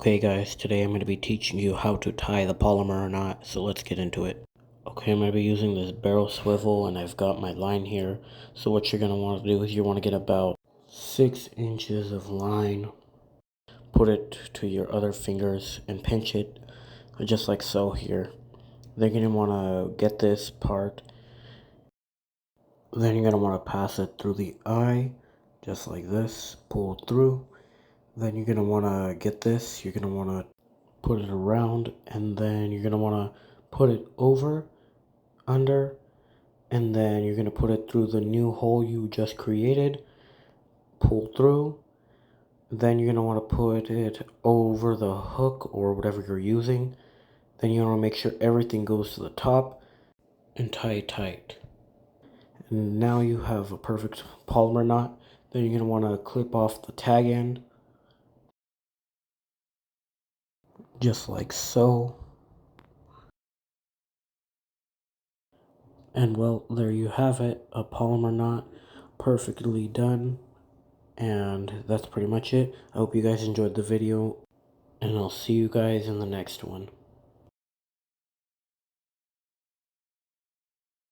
Okay guys, today I'm going to be teaching you how to tie the Palomar knot, so let's get into it. Okay, I'm going to be using this barrel swivel and I've got my line here. So what you're going to want to do is you want to get about 6 inches of line, put it to your other fingers and pinch it just like so here. Then you're going to want to get this part, then you're going to want to pass it through the eye, just like this, pull through. Then you're going to want to get this, you're going to want to put it around, and then you're going to want to put it over, under, and then you're going to put it through the new hole you just created, pull through. Then you're going to want to put it over the hook or whatever you're using. Then you want to make sure everything goes to the top and tie it tight. And now you have a perfect Palomar knot. Then you're going to want to clip off the tag end, just like so. And well, there you have it, a Palomar knot, perfectly done. And that's pretty much it. I hope you guys enjoyed the video, and I'll see you guys in the next one.